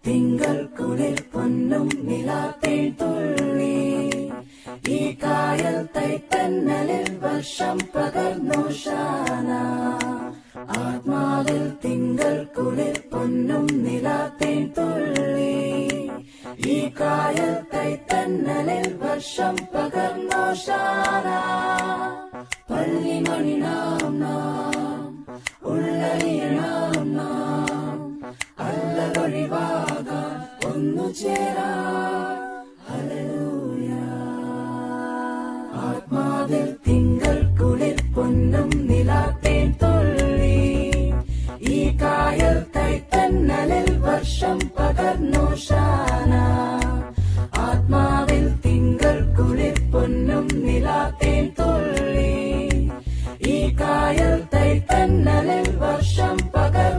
തിങ്കൾ കുളിർ പൊന്നും നിലാത്തേൻ തുള്ളി ഈ കായൽ തൈത്തന്നലിൽ വർഷം പകർന്നു ശാന ആത്മാവിൽ തിങ്കൾ കുളിർ പൊന്നും നിലാത്തേൻ തുള്ളി ഈ കായൽ തൈത്തന്നലിൽ വർഷം പകർന്നു ശാന പള്ളിമണി നാം ഉള്ളറിയണം നാം അല്ലതൊഴിവാകാൻ ഒന്നു ചേരാ ഹല്ലേലൂയ ആത്മാവിൽ തിങ്കൾ കുളിർ പൊന്നും നിലാത്തേൻ തുള്ളി ഈ കായൽ തൈത്തന്നലിൽ വർഷം പകർന്നു ശാന ആത്മാ